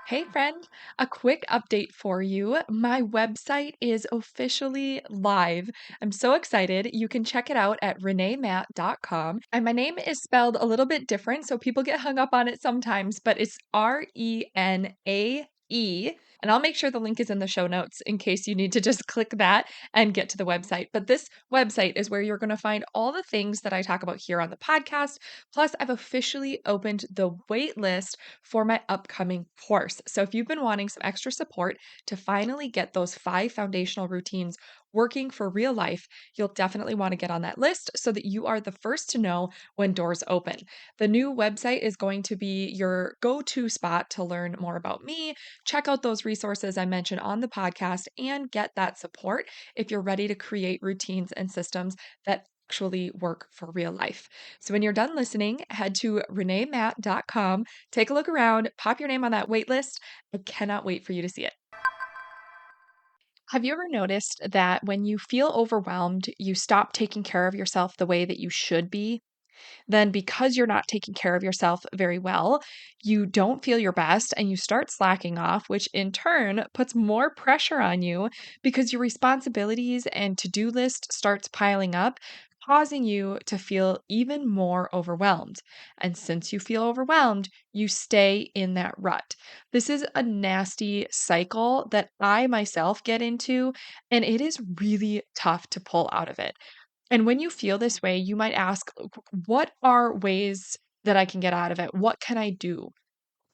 Hey friend, a quick update for you. My website is officially live. I'm so excited. You can check it out at reneematt.com. And my name is spelled a little bit different, so people get hung up on it sometimes, but it's Renae. And I'll make sure the link is in the show notes in case you need to just click that and get to the website. But this website is where you're going to find all the things that I talk about here on the podcast. Plus, I've officially opened the wait list for my upcoming course. So, if you've been wanting some extra support to finally get those 5 foundational routines working for real life, you'll definitely want to get on that list so that you are the first to know when doors open. The new website is going to be your go to spot to learn more about me, check out those resources I mentioned on the podcast, and get that support if you're ready to create routines and systems that actually work for real life. So when you're done listening, head to reneematt.com, take a look around, pop your name on that wait list. I cannot wait for you to see it. Have you ever noticed that when you feel overwhelmed, you stop taking care of yourself the way that you should be? Then, because you're not taking care of yourself very well, you don't feel your best and you start slacking off, which in turn puts more pressure on you because your responsibilities and to do list starts piling up, causing you to feel even more overwhelmed. And since you feel overwhelmed, you stay in that rut. This is a nasty cycle that I myself get into, and it is really tough to pull out of it. And when you feel this way, you might ask, what are ways that I can get out of it? What can I do?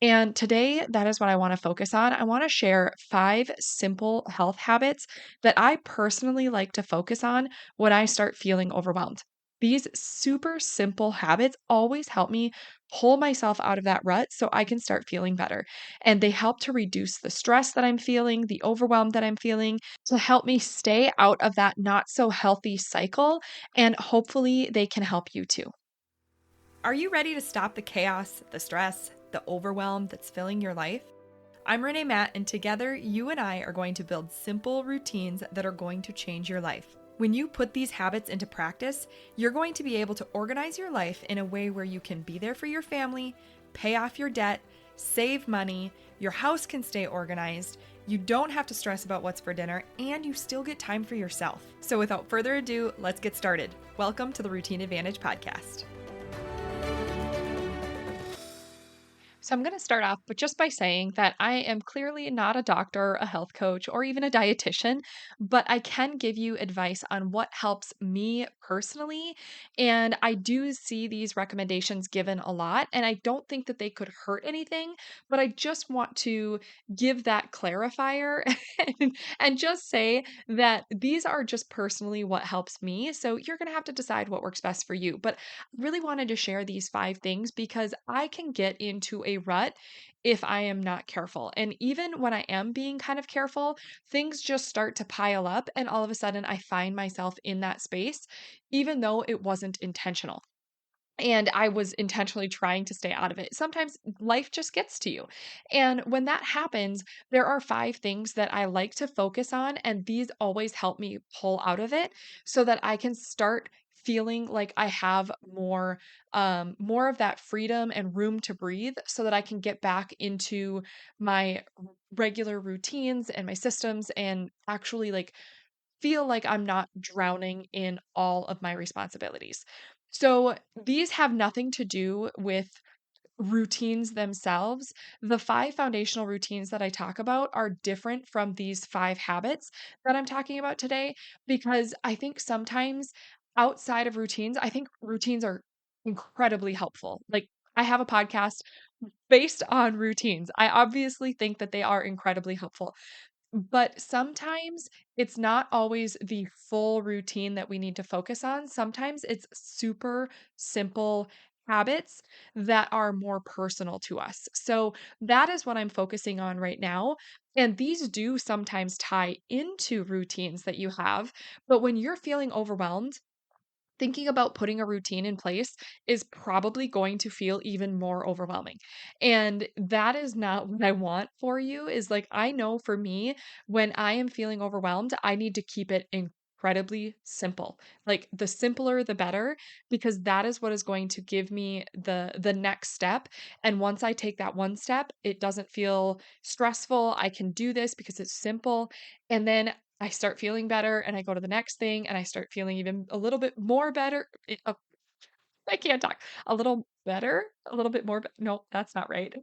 And today, that is what I want to focus on. I want to share 5 simple health habits that I personally like to focus on when I start feeling overwhelmed. These super simple habits always help me pull myself out of that rut so I can start feeling better. And they help to reduce the stress that I'm feeling, the overwhelm that I'm feeling, to help me stay out of that not so healthy cycle. And hopefully, they can help you too. Are you ready to stop the chaos, the stress, the overwhelm that's filling your life? I'm Renee Matt, and together you and I are going to build simple routines that are going to change your life. When you put these habits into practice, you're going to be able to organize your life in a way where you can be there for your family, pay off your debt, save money, your house can stay organized, you don't have to stress about what's for dinner, and you still get time for yourself. So without further ado, let's get started. Welcome to the Routine Advantage Podcast. So I'm going to start off but just by saying that I am clearly not a doctor, a health coach, or even a dietitian, but I can give you advice on what helps me personally. And I do see these recommendations given a lot, and I don't think that they could hurt anything, but I just want to give that clarifier and just say that these are just personally what helps me. So you're going to have to decide what works best for you. But really wanted to share these 5 things because I can get into a rut if I am not careful. And even when I am being kind of careful, things just start to pile up. And all of a sudden, I find myself in that space, even though it wasn't intentional. And I was intentionally trying to stay out of it. Sometimes life just gets to you. And when that happens, there are 5 things that I like to focus on. And these always help me pull out of it so that I can start feeling like I have more of that freedom and room to breathe so that I can get back into my regular routines and my systems and actually like feel like I'm not drowning in all of my responsibilities. So these have nothing to do with routines themselves. The 5 foundational routines that I talk about are different from these 5 habits that I'm talking about today because I think sometimes outside of routines, I think routines are incredibly helpful. Like I have a podcast based on routines. I obviously think that they are incredibly helpful. But sometimes it's not always the full routine that we need to focus on. Sometimes it's super simple habits that are more personal to us. So that is what I'm focusing on right now. And these do sometimes tie into routines that you have. But when you're feeling overwhelmed, thinking about putting a routine in place is probably going to feel even more overwhelming. And that is not what I want for you. Is like, I know for me, when I am feeling overwhelmed, I need to keep it incredibly simple. Like the simpler the better, because that is what is going to give me the next step. And once I take that one step, it doesn't feel stressful. I can do this because it's simple. And then I start feeling better and I go to the next thing and I start feeling even a little bit more better. I can't talk. A little better? A little bit more, no, that's not right.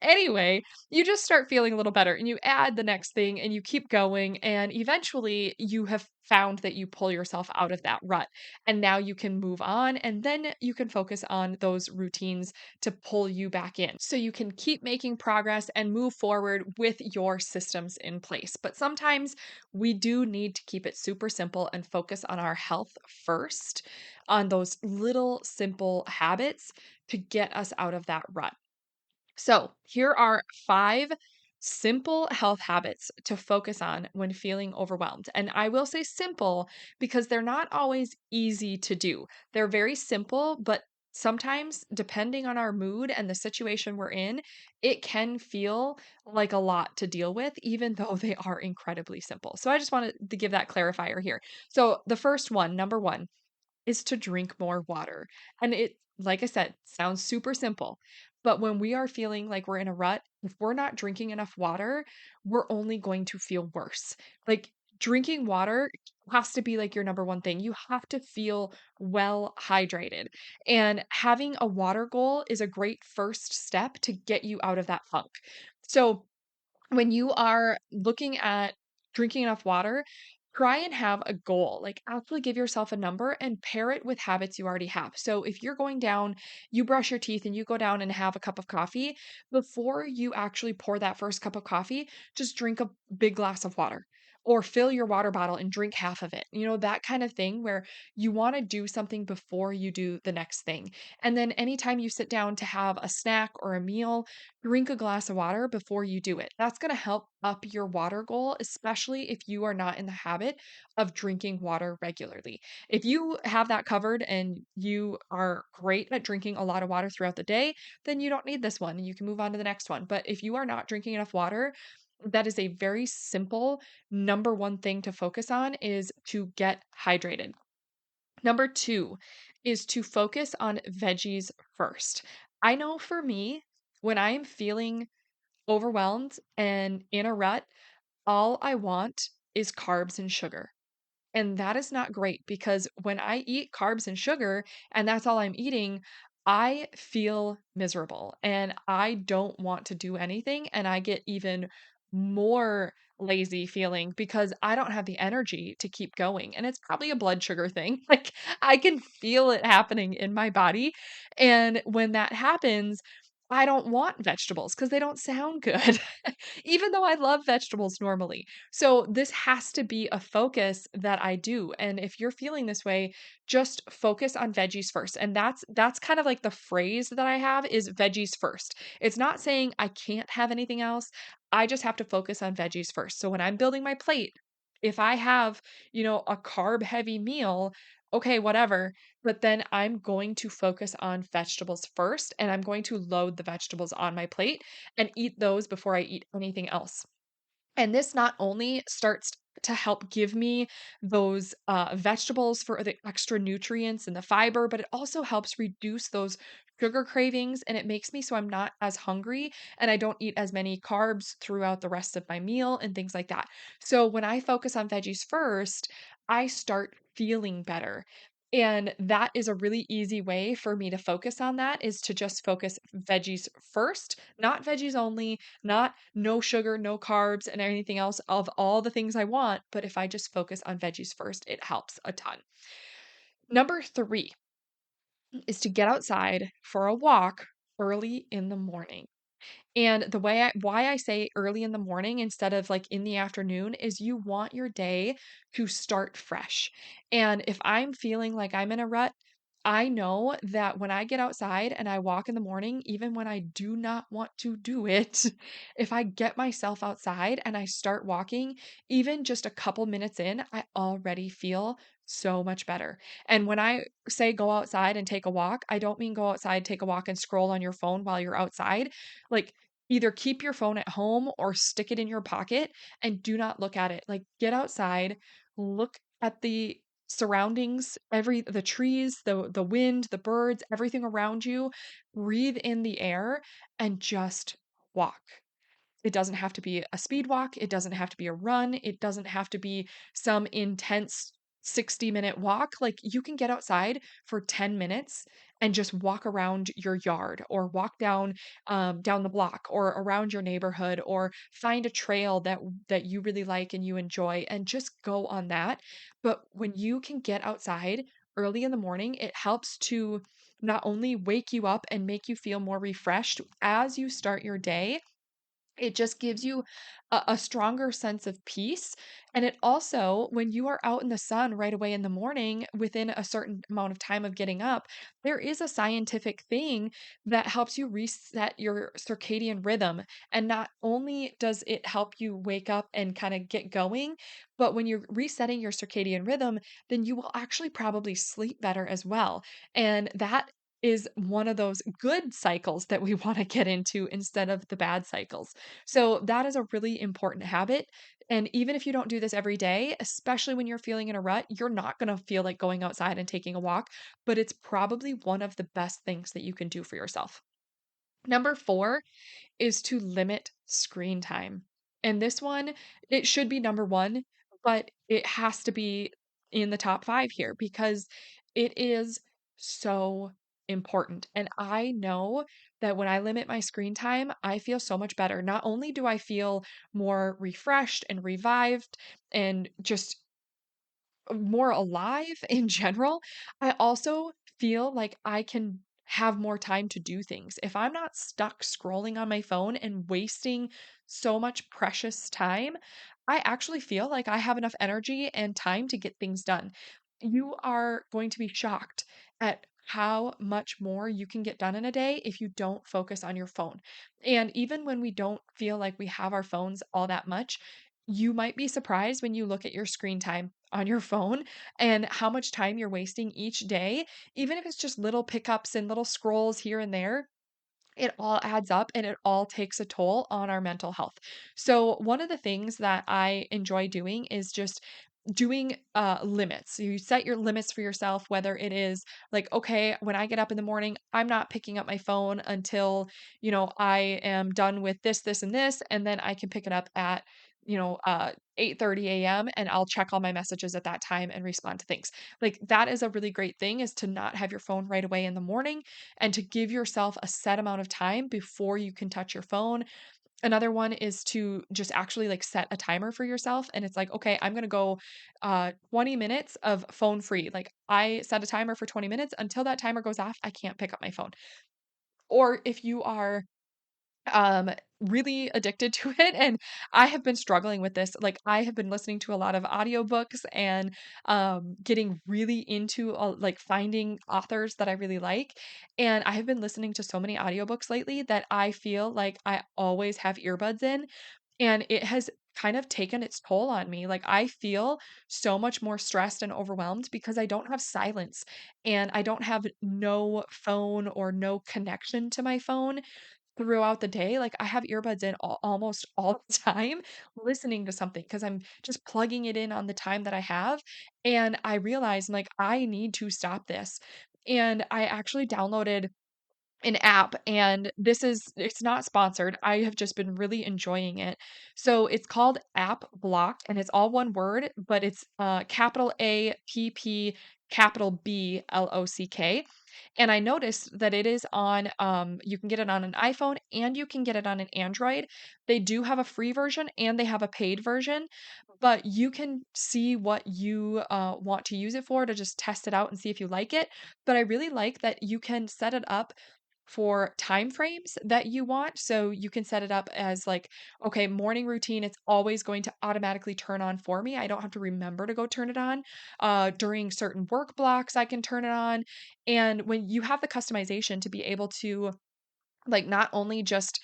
Anyway, you just start feeling a little better and you add the next thing and you keep going and eventually you have found that you pull yourself out of that rut. And now you can move on and then you can focus on those routines to pull you back in. So you can keep making progress and move forward with your systems in place. But sometimes we do need to keep it super simple and focus on our health first, on those little simple habits to get us out of that rut. So, here are 5 simple health habits to focus on when feeling overwhelmed. And I will say simple because they're not always easy to do. They're very simple, but sometimes, depending on our mood and the situation we're in, it can feel like a lot to deal with, even though they are incredibly simple. So, I just wanted to give that clarifier here. So, the first one, number one, is to drink more water. And it, like I said, sounds super simple. But when we are feeling like we're in a rut, if we're not drinking enough water, we're only going to feel worse. Like drinking water has to be like your number one thing. You have to feel well hydrated. And having a water goal is a great first step to get you out of that funk. So, when you are looking at drinking enough water, try and have a goal. Like actually give yourself a number and pair it with habits you already have. So if you're going down, you brush your teeth and you go down and have a cup of coffee, before you actually pour that first cup of coffee, just drink a big glass of water. Or fill your water bottle and drink half of it. You know, that kind of thing where you want to do something before you do the next thing. And then anytime you sit down to have a snack or a meal, drink a glass of water before you do it. That's going to help up your water goal, especially if you are not in the habit of drinking water regularly. If you have that covered and you are great at drinking a lot of water throughout the day, then you don't need this one and you can move on to the next one. But if you are not drinking enough water, that is a very simple number one thing to focus on is to get hydrated. Number 2 is to focus on veggies first. I know for me, when I am feeling overwhelmed and in a rut, all I want is carbs and sugar. And that is not great because when I eat carbs and sugar and that's all I'm eating, I feel miserable and I don't want to do anything. And I get even more lazy feeling because I don't have the energy to keep going. And it's probably a blood sugar thing. Like I can feel it happening in my body. And when that happens, I don't want vegetables because they don't sound good, even though I love vegetables normally. So this has to be a focus that I do. And if you're feeling this way, just focus on veggies first. And that's kind of like the phrase that I have is veggies first. It's not saying I can't have anything else. I just have to focus on veggies first. So when I'm building my plate, if I have, a carb heavy meal, okay, whatever, but then I'm going to focus on vegetables first and I'm going to load the vegetables on my plate and eat those before I eat anything else. And this not only starts to help give me those vegetables for the extra nutrients and the fiber, but it also helps reduce those sugar cravings and it makes me so I'm not as hungry and I don't eat as many carbs throughout the rest of my meal and things like that. So when I focus on veggies first, I start feeling better. And that is a really easy way for me to focus on that is to just focus veggies first, not veggies only, not no sugar, no carbs, and anything else of all the things I want. But if I just focus on veggies first, it helps a ton. Number 3 is to get outside for a walk early in the morning. And the way why I say early in the morning instead of like in the afternoon is you want your day to start fresh. And if I'm feeling like I'm in a rut, I know that when I get outside and I walk in the morning, even when I do not want to do it, if I get myself outside and I start walking, even just a couple minutes in, I already feel so much better. And when I say go outside and take a walk, I don't mean go outside, take a walk and scroll on your phone while you're outside. Like, either keep your phone at home or stick it in your pocket and do not look at it. Like, get outside, look at the surroundings, the trees, the wind, the birds, everything around you. Breathe in the air and just walk. It doesn't have to be a speed walk, it doesn't have to be a run, it doesn't have to be some intense 60-minute walk. Like, you can get outside for 10 minutes and just walk around your yard or walk down the block or around your neighborhood or find a trail that you really like and you enjoy and just go on that. But when you can get outside early in the morning, it helps to not only wake you up and make you feel more refreshed as you start your day, it just gives you a stronger sense of peace, and it also when you are out in the sun right away in the morning, within a certain amount of time of getting up, there is a scientific thing that helps you reset your circadian rhythm, and not only does it help you wake up and kinda get going, but when you're resetting your circadian rhythm, then you will actually probably sleep better as well, and that is one of those good cycles that we wanna get into instead of the bad cycles. So that is a really important habit. And even if you don't do this every day, especially when you're feeling in a rut, you're not going to feel like going outside and taking a walk, but it's probably one of the best things that you can do for yourself. Number 4 is to limit screen time. And this one, it should be number 1, but it has to be in the top 5 here because it is so important. And I know that when I limit my screen time, I feel so much better. Not only do I feel more refreshed and revived and just more alive in general, I also feel like I can have more time to do things. If I'm not stuck scrolling on my phone and wasting so much precious time, I actually feel like I have enough energy and time to get things done. You are going to be shocked at how much more you can get done in a day if you don't focus on your phone. And even when we don't feel like we have our phones all that much, you might be surprised when you look at your screen time on your phone and how much time you're wasting each day, even if it's just little pickups and little scrolls here and there. It all adds up and it all takes a toll on our mental health. So, one of the things that I enjoy doing is just doing limits. You set your limits for yourself, whether it is like, okay, when I get up in the morning, I'm not picking up my phone until, I am done with this, and this, and then I can pick it up at 8:30 a.m. and I'll check all my messages at that time and respond to things. Like, that is a really great thing, is to not have your phone right away in the morning and to give yourself a set amount of time before you can touch your phone. Another one is to just actually, like, set a timer for yourself, and it's like, "Okay, I'm gonna go, 20 minutes of phone free." Like, I set a timer for 20 minutes. Until that timer goes off, I can't pick up my phone. Or if you are um, really addicted to it, and I have been struggling with this, like, I have been listening to a lot of audiobooks and, getting really into, like, finding authors that I really like, and I have been listening to so many audiobooks lately that I feel like I always have earbuds in, and it has kind of taken its toll on me. Like, I feel so much more stressed and overwhelmed because I don't have silence, and I don't have no phone or no connection to my phone throughout the day. Like, I have earbuds in almost all the time listening to something because 'cause I'm just plugging it in on the time that I have, and I realize, like, I need to stop this, and I actually downloaded an app, and it's not sponsored. I have just been really enjoying it. So, it's called App Block, and it's all one word, but it's, capital A P P, capital B Lock, and I noticed that it is on, you can get it on an iPhone and you can get it on an Android. They do have a free version and they have a paid version, but you can see what you, want to use it for to just test it out and see if you like it. But I really like that you can set it up for time frames that you want. So you can set it up as like, okay, morning routine, it's always going to automatically turn on for me. I don't have to remember to go turn it on. During certain work blocks, I can turn it on. And when you have the customization to be able to, like, not only just,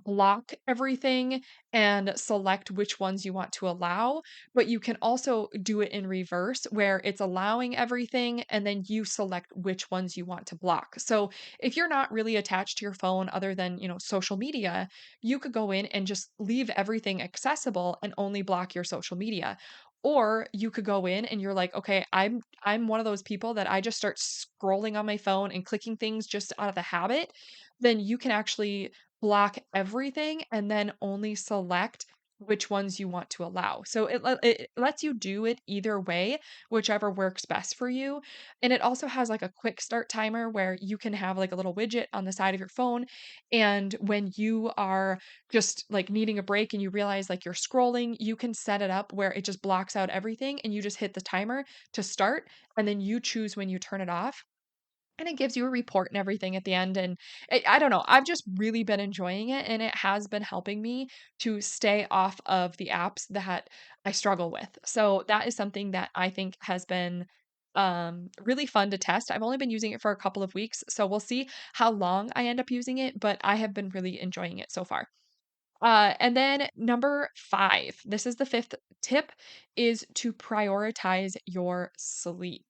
block everything and select which ones you want to allow, but you can also do it in reverse where it's allowing everything and then you select which ones you want to block. So if you're not really attached to your phone other than, social media, you could go in and just leave everything accessible and only block your social media. Or you could go in and you're like, "Okay, I'm one of those people that I just start scrolling on my phone and clicking things just out of the habit." Then you can actually block everything and then only select which ones you want to allow. So it lets you do it either way, whichever works best for you. And it also has like a quick start timer where you can have like a little widget on the side of your phone. And when you are just like needing a break and you realize like you're scrolling, you can set it up where it just blocks out everything and you just hit the timer to start and then you choose when you turn it off. And it gives you a report and everything at the end, and I don't know, I've just really been enjoying it, and it has been helping me to stay off of the apps that I struggle with. So that is something that I think has been, really fun to test. I've only been using it for a couple of weeks, so we'll see how long I end up using it, but I have been really enjoying it so far. And then number 5, this is the 5th tip, is to prioritize your sleep.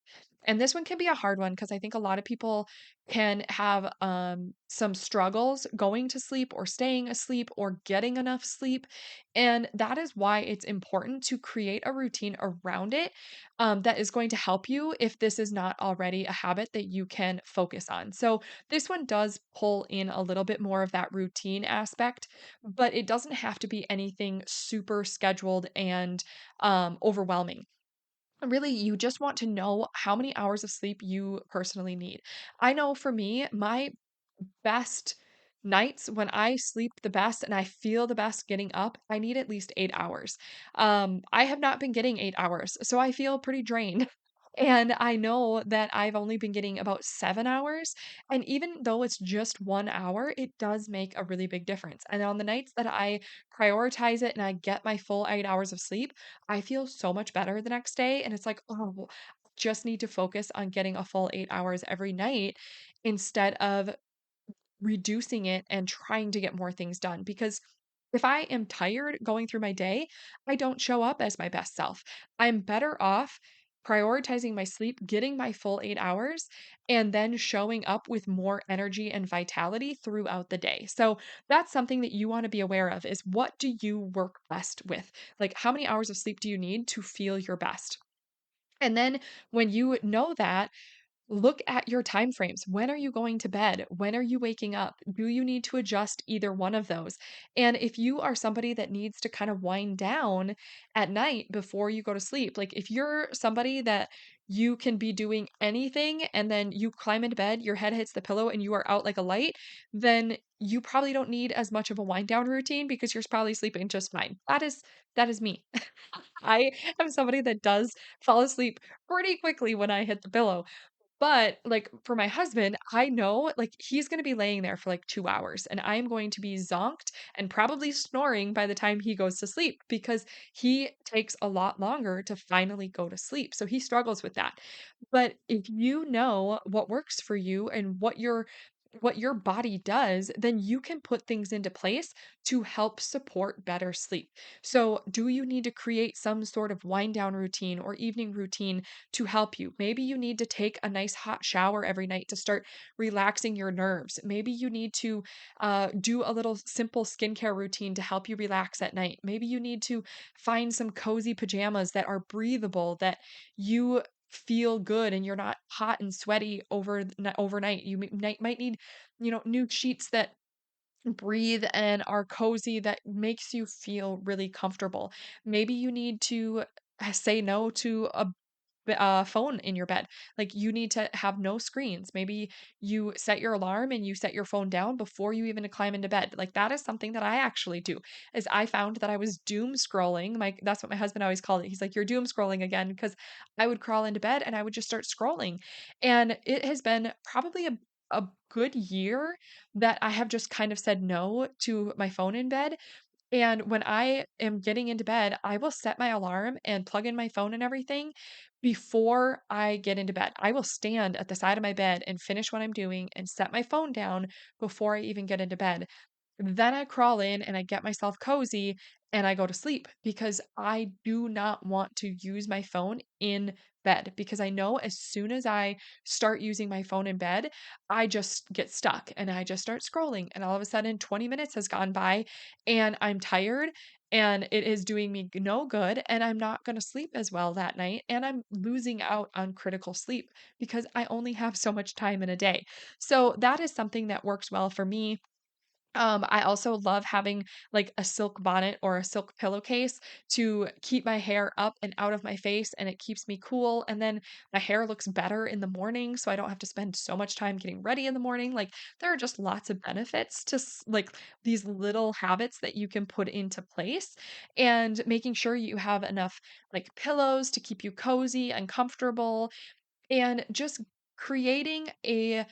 And this one can be a hard one because I think a lot of people can have some struggles going to sleep or staying asleep or getting enough sleep. And that is why it's important to create a routine around it that is going to help you if this is not already a habit that you can focus on. So, this one does pull in a little bit more of that routine aspect, but it doesn't have to be anything super scheduled and overwhelming. Really, you just want to know how many hours of sleep you personally need. I know for me, my best nights when I sleep the best and I feel the best getting up, I need at least 8 hours. I have not been getting 8 hours, so I feel pretty drained. And I know that I've only been getting about 7 hours, and even though it's just 1 hour, it does make a really big difference. And on the nights that I prioritize it and I get my full 8 hours of sleep, I feel so much better the next day, and it's like, "Oh, just need to focus on getting a full 8 hours every night instead of reducing it and trying to get more things done because if I am tired going through my day, I don't show up as my best self. I'm better off prioritizing my sleep, getting my full 8 hours, and then showing up with more energy and vitality throughout the day. So that's something that you want to be aware of is what do you work best with? Like how many hours of sleep do you need to feel your best? And then when you know that, look at your time frames. When are you going to bed? When are you waking up? Do you need to adjust either one of those? And if you are somebody that needs to kind of wind down at night before you go to sleep, like if you're somebody that you can be doing anything and then you climb into bed, your head hits the pillow and you are out like a light, then you probably don't need as much of a wind down routine because you're probably sleeping just fine. That is me. I am somebody that does fall asleep pretty quickly when I hit the pillow. But, like, for my husband, I know, like, he's gonna be laying there for, like, 2 hours, and I am going to be zonked and probably snoring by the time he goes to sleep because he takes a lot longer to finally go to sleep, so he struggles with that. But if you know what works for you and what your body does, then you can put things into place to help support better sleep. So, do you need to create some sort of wind down routine or evening routine to help you? Maybe you need to take a nice hot shower every night to start relaxing your nerves. Maybe you need to do a little simple skincare routine to help you relax at night. Maybe you need to find some cozy pajamas that are breathable, that you feel good and you're not hot and sweaty overnight. You might need, new sheets that breathe and are cozy that makes you feel really comfortable. Maybe you need to say no to a phone in your bed. Like you need to have no screens. Maybe you set your alarm and you set your phone down before you even climb into bed. Like that is something that I actually do. Is I found that I was doom scrolling. That's what my husband always called it. He's like, "You're doom scrolling again," because I would crawl into bed and I would just start scrolling. And it has been probably a good year that I have just kind of said no to my phone in bed and when I am getting into bed, I will set my alarm and plug in my phone and everything before I get into bed. I will stand at the side of my bed and finish what I'm doing and set my phone down before I even get into bed. Then I crawl in and I get myself cozy and I go to sleep because I do not want to use my phone in bed because I know as soon as I start using my phone in bed, I just get stuck and I just start scrolling. And all of a sudden, 20 minutes has gone by and I'm tired and it is doing me no good, and I'm not going to sleep as well that night, and I'm losing out on critical sleep because I only have so much time in a day. So that is something that works well for me. I also love having like a silk bonnet or a silk pillowcase to keep my hair up and out of my face, and it keeps me cool. And then my hair looks better in the morning, so I don't have to spend so much time getting ready in the morning. Like, there are just lots of benefits to like these little habits that you can put into place, and making sure you have enough like pillows to keep you cozy and comfortable, and just creating a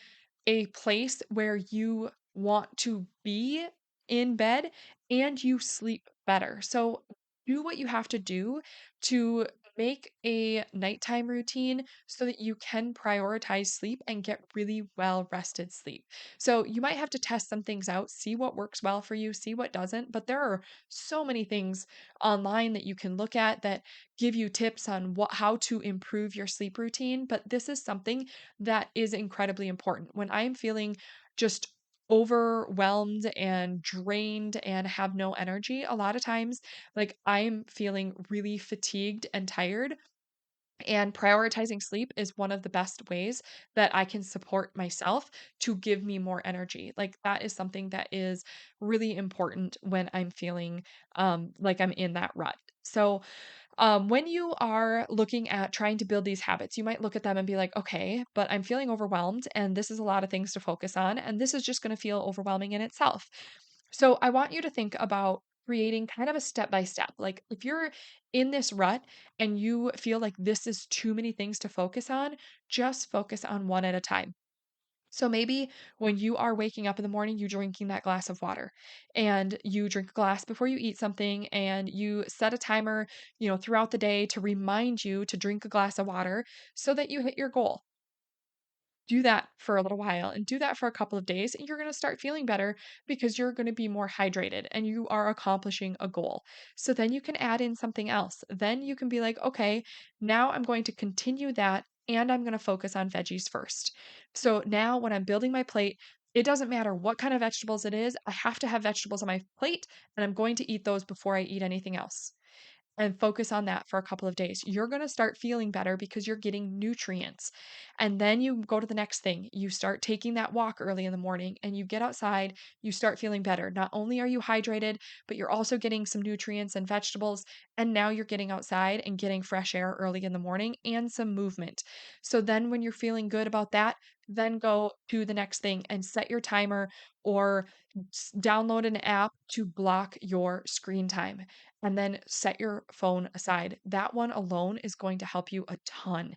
place where you want to be in bed and you sleep better. So do what you have to do to make a nighttime routine so that you can prioritize sleep and get really well rested sleep. So you might have to test some things out, see what works well for you, see what doesn't, but there are so many things online that you can look at that give you tips on what how to improve your sleep routine, but this is something that is incredibly important. When I am feeling just overwhelmed and drained and have no energy, a lot of times, like, I'm feeling really fatigued and tired, and prioritizing sleep is one of the best ways that I can support myself to give me more energy. Like, that is something that is really important when I'm feeling like I'm in that rut. So, when you are looking at trying to build these habits, you might look at them and be like, okay, but I'm feeling overwhelmed, and this is a lot of things to focus on, and this is just going to feel overwhelming in itself. So, I want you to think about creating kind of a step by step. Like, if you're in this rut and you feel like this is too many things to focus on, just focus on one at a time. So maybe when you are waking up in the morning, you drinking that glass of water, and you drink a glass before you eat something, and you set a timer, throughout the day to remind you to drink a glass of water so that you hit your goal. Do that for a little while and do that for a couple of days, and you're going to start feeling better because you're going to be more hydrated and you are accomplishing a goal. So then you can add in something else. Then you can be like, okay, now I'm going to continue that, and I'm going to focus on veggies first. So now when I'm building my plate, it doesn't matter what kind of vegetables it is. I have to have vegetables on my plate, and I'm going to eat those before I eat anything else, and focus on that for a couple of days. You're going to start feeling better because you're getting nutrients. And then you go to the next thing. You start taking that walk early in the morning and you get outside, you start feeling better. Not only are you hydrated, but you're also getting some nutrients and vegetables. And now you're getting outside and getting fresh air early in the morning and some movement. So then when you're feeling good about that, then go to the next thing and set your timer, or download an app to block your screen time, and then set your phone aside. That one alone is going to help you a ton.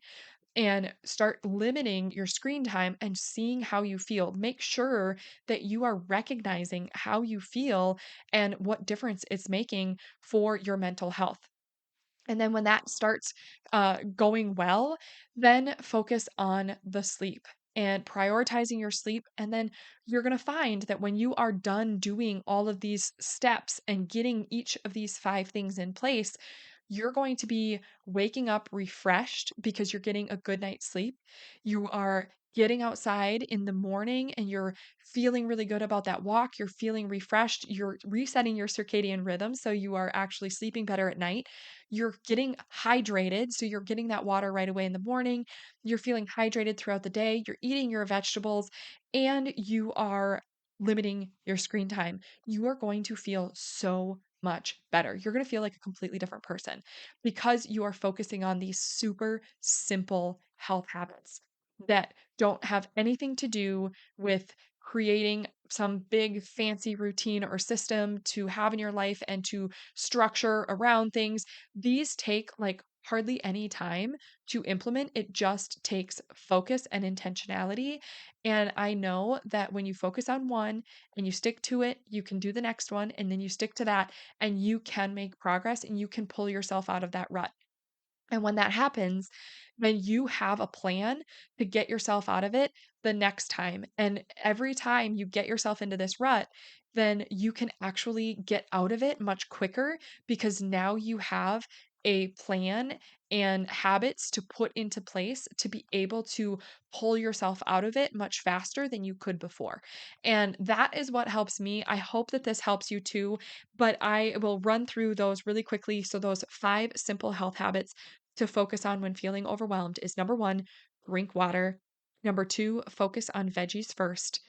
And start limiting your screen time and seeing how you feel. Make sure that you are recognizing how you feel and what difference it's making for your mental health. And then when that starts going well, then focus on the sleep and prioritizing your sleep. And then you're going to find that when you are done doing all of these steps and getting each of these five things in place, you're going to be waking up refreshed because you're getting a good night's sleep. You are getting outside in the morning and you're feeling really good about that walk. You're feeling refreshed. You're resetting your circadian rhythm. So you are actually sleeping better at night. You're getting hydrated. So you're getting that water right away in the morning. You're feeling hydrated throughout the day. You're eating your vegetables, and you are limiting your screen time. You are going to feel so much better. You're going to feel like a completely different person because you are focusing on these super simple health habits that don't have anything to do with creating some big fancy routine or system to have in your life and to structure around things. These take like hardly any time to implement. It just takes focus and intentionality. And I know that when you focus on one and you stick to it, you can do the next one, and then you stick to that, and you can make progress and you can pull yourself out of that rut. And when that happens, then you have a plan to get yourself out of it the next time. And every time you get yourself into this rut, then you can actually get out of it much quicker because now you have a plan and habits to put into place to be able to pull yourself out of it much faster than you could before. And that is what helps me. I hope that this helps you too, but I will run through those really quickly. So, those 5 simple health habits to focus on when feeling overwhelmed is number 1, drink water. Number 2, focus on veggies first.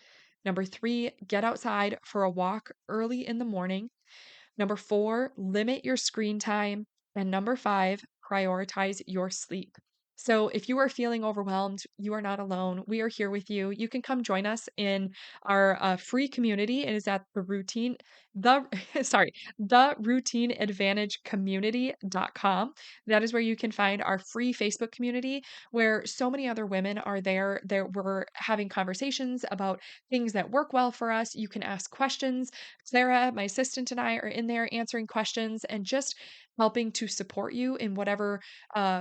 Number 3, get outside for a walk early in the morning. Number 4, limit your screen time. And number 5, prioritize your sleep. So if you are feeling overwhelmed, you are not alone. We are here with you. You can come join us in our free community. It is at the sorry, the routine advantage community.com. That is where you can find our free Facebook community where so many other women are there. There we're having conversations about things that work well for us. You can ask questions. Sarah, my assistant, and I are in there answering questions and just helping to support you in whatever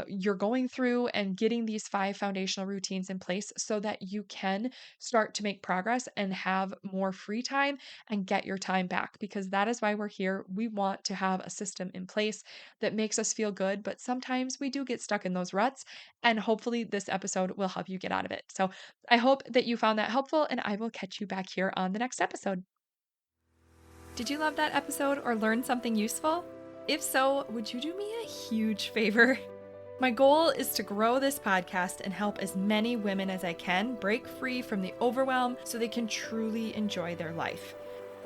you're going through and getting these 5 foundational routines in place so that you can start to make progress and have more free time and get your time back because that is why we're here. We want to have a system in place that makes us feel good, but sometimes we do get stuck in those ruts. And hopefully, this episode will help you get out of it. So I hope that you found that helpful, and I will catch you back here on the next episode. Did you love that episode or learn something useful? If so, would you do me a huge favor? My goal is to grow this podcast and help as many women as I can break free from the overwhelm so they can truly enjoy their life.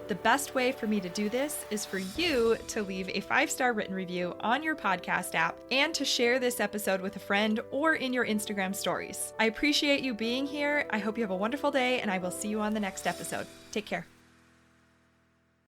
The best way for me to do this is for you to leave a 5-star written review on your podcast app and to share this episode with a friend or in your Instagram stories. I appreciate you being here. I hope you have a wonderful day, and I will see you on the next episode. Take care.